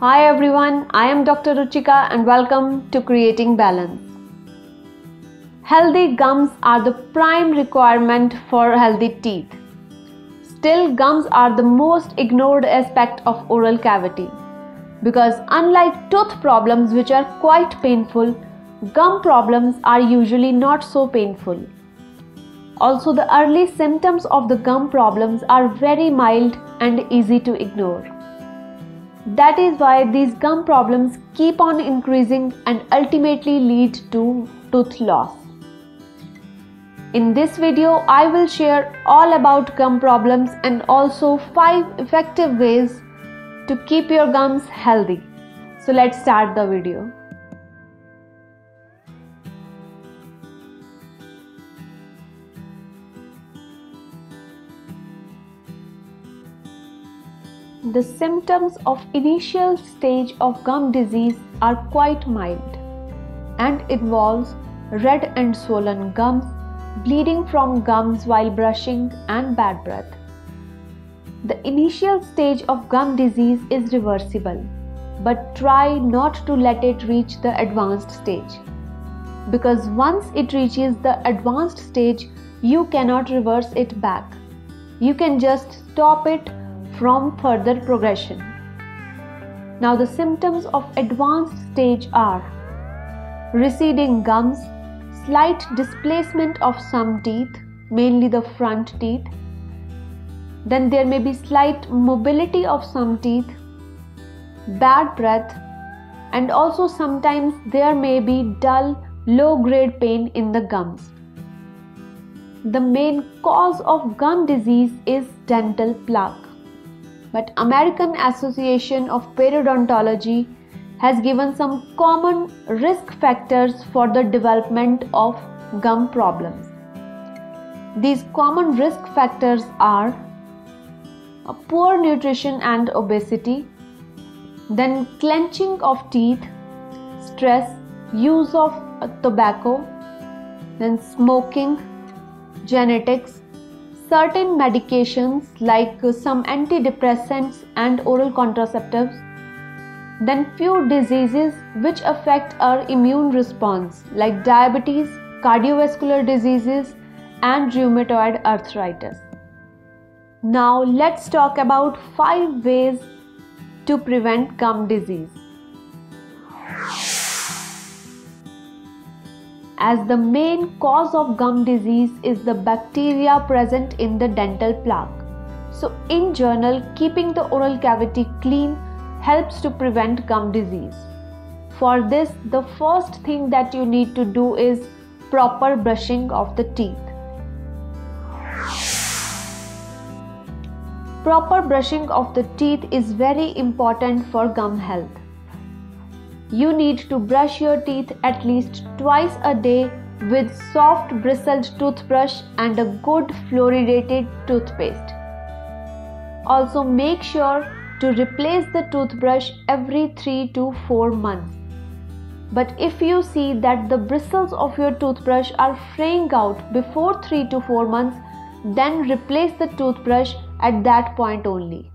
Hi everyone, I am Dr. Ruchika and welcome to Creating Balance. Healthy gums are the prime requirement for healthy teeth. Still, gums are the most ignored aspect of oral cavity because unlike tooth problems which are quite painful, gum problems are usually not so painful. Also, the early symptoms of the gum problems are very mild and easy to ignore. That is why these gum problems keep on increasing and ultimately lead to tooth loss. In this video, I will share all about gum problems and also 5 effective ways to keep your gums healthy. So let's start the video. The symptoms of initial stage of gum disease are quite mild and involves red and swollen gums, bleeding from gums while brushing and bad breath. The initial stage of gum disease is reversible, but try not to let it reach the advanced stage. Because once it reaches the advanced stage, you cannot reverse it back. You can just stop it from further progression. Now the symptoms of advanced stage are receding gums, slight displacement of some teeth, mainly the front teeth. Then there may be slight mobility of some teeth, bad breath, and also sometimes there may be dull, low-grade pain in the gums. The main cause of gum disease is dental plaque. But American Association of Periodontology has given some common risk factors for the development of gum problems. These common risk factors are poor nutrition and obesity, then clenching of teeth, stress, use of tobacco, then smoking, genetics, certain medications like some antidepressants and oral contraceptives, then few diseases which affect our immune response like diabetes, cardiovascular diseases and rheumatoid arthritis. Now let's talk about 5 ways to prevent gum disease. As the main cause of gum disease is the bacteria present in the dental plaque. So in general, keeping the oral cavity clean helps to prevent gum disease. For this, the first thing that you need to do is proper brushing of the teeth. Proper brushing of the teeth is very important for gum health. You need to brush your teeth at least twice a day with soft bristled toothbrush and a good fluoridated toothpaste. Also make sure to replace the toothbrush every 3 to 4 months. But if you see that the bristles of your toothbrush are fraying out before 3 to 4 months, then replace the toothbrush at that point only.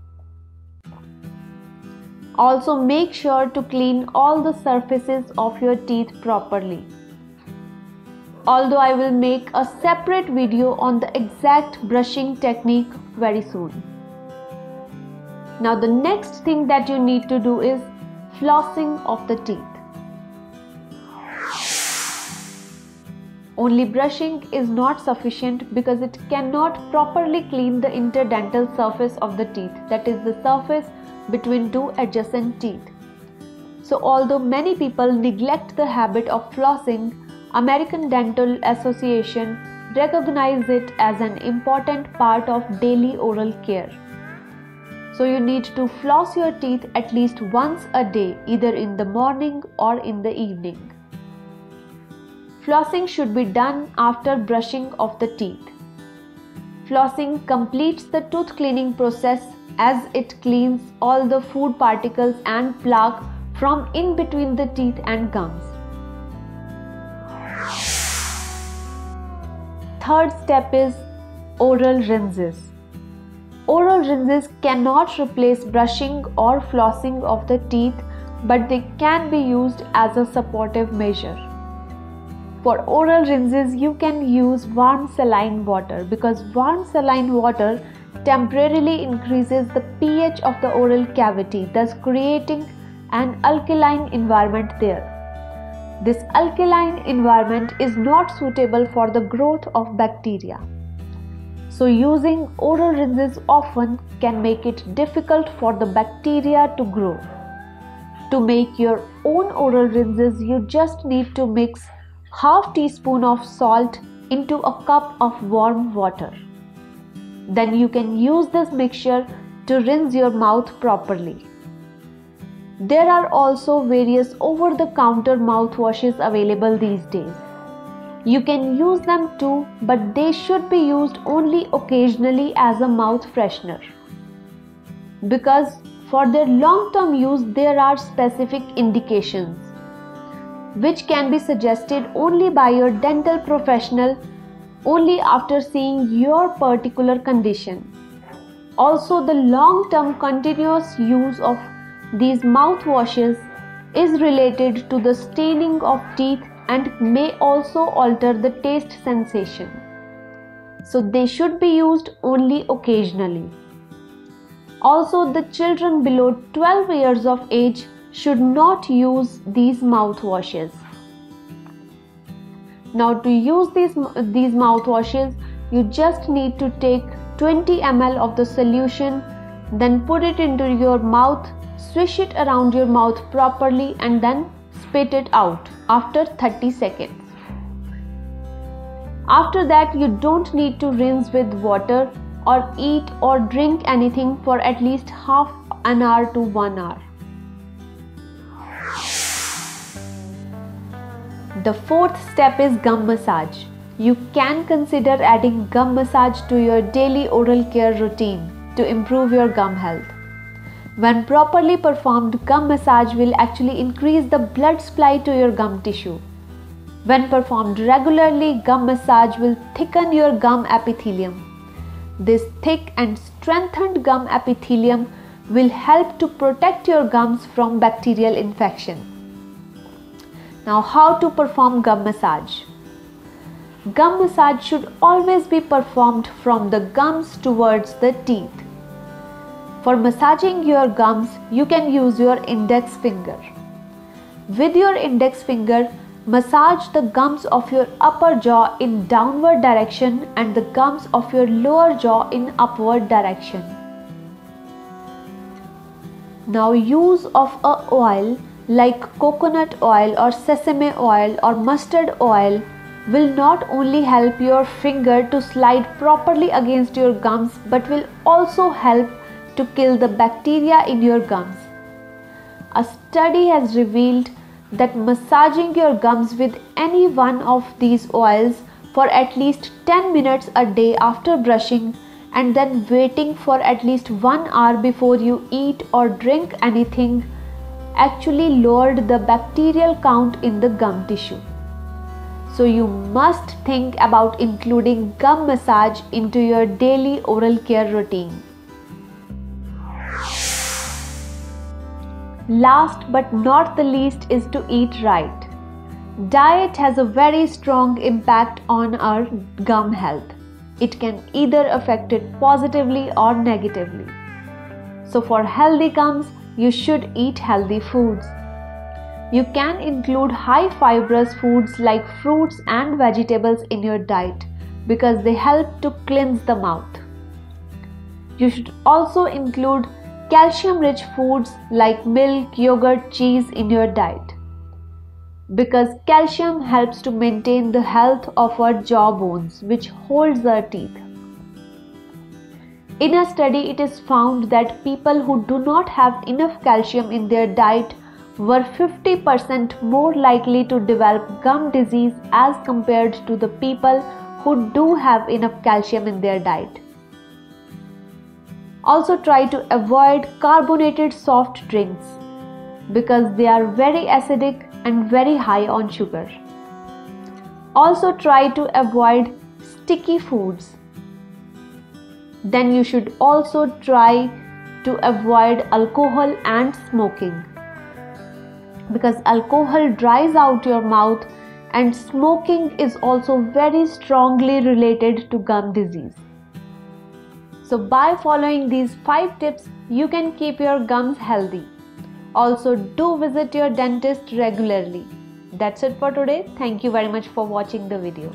Also make sure to clean all the surfaces of your teeth properly. Although I will make a separate video on the exact brushing technique very soon. Now the next thing that you need to do is flossing of the teeth. Only brushing is not sufficient because it cannot properly clean the interdental surface of the teeth, that is the surface between two adjacent teeth. So although many people neglect the habit of flossing, American Dental Association recognizes it as an important part of daily oral care. So you need to floss your teeth at least once a day, either in the morning or in the evening. Flossing should be done after brushing of the teeth. Flossing completes the tooth cleaning process as it cleans all the food particles and plaque from in between the teeth and gums. Third step is oral rinses. Oral rinses cannot replace brushing or flossing of the teeth, but they can be used as a supportive measure. For oral rinses, you can use warm saline water because warm saline water temporarily increases the pH of the oral cavity, thus creating an alkaline environment there. This alkaline environment is not suitable for the growth of bacteria. So using oral rinses often can make it difficult for the bacteria to grow. To make your own oral rinses, you just need to mix half teaspoon of salt into a cup of warm water. Then you can use this mixture to rinse your mouth properly. There are also various over-the-counter mouthwashes available these days. You can use them too, but they should be used only occasionally as a mouth freshener. Because for their long-term use, there are specific indications which can be suggested only by your dental professional only after seeing your particular condition. Also, the long-term continuous use of these mouthwashes is related to the staining of teeth and may also alter the taste sensation. So they should be used only occasionally. Also, the children below 12 years of age should not use these mouthwashes. Now, to use these mouthwashes, you just need to take 20 ml of the solution, then put it into your mouth, swish it around your mouth properly and then spit it out after 30 seconds. After that, you don't need to rinse with water or eat or drink anything for at least half an hour to 1 hour. The fourth step is gum massage. You can consider adding gum massage to your daily oral care routine to improve your gum health. When properly performed, gum massage will actually increase the blood supply to your gum tissue. When performed regularly, gum massage will thicken your gum epithelium. This thick and strengthened gum epithelium will help to protect your gums from bacterial infection. Now, how to perform gum massage? Gum massage should always be performed from the gums towards the teeth. For massaging your gums, you can use your index finger. With your index finger, massage the gums of your upper jaw in downward direction and the gums of your lower jaw in upward direction. Now, use of a oil like coconut oil or sesame oil or mustard oil will not only help your finger to slide properly against your gums but will also help to kill the bacteria in your gums. A study has revealed that massaging your gums with any one of these oils for at least 10 minutes a day after brushing and then waiting for at least 1 hour before you eat or drink anything actually lowered the bacterial count in the gum tissue. So you must think about including gum massage into your daily oral care routine. Last but not the least is to eat right. Diet has a very strong impact on our gum health. It can either affect it positively or negatively. So for healthy gums, you should eat healthy foods. You can include high fibrous foods like fruits and vegetables in your diet because they help to cleanse the mouth. You should also include calcium-rich foods like milk, yogurt, cheese in your diet because calcium helps to maintain the health of our jaw bones, which holds our teeth. In a study, it is found that people who do not have enough calcium in their diet were 50% more likely to develop gum disease as compared to the people who do have enough calcium in their diet. Also, try to avoid carbonated soft drinks because they are very acidic and very high on sugar. Also, try to avoid sticky foods. then you should also try to avoid alcohol and smoking, because alcohol dries out your mouth and smoking is also very strongly related to gum disease. So by following these 5 tips, you can keep your gums healthy. Also, do visit your dentist regularly. That's it for today. Thank you very much for watching the video.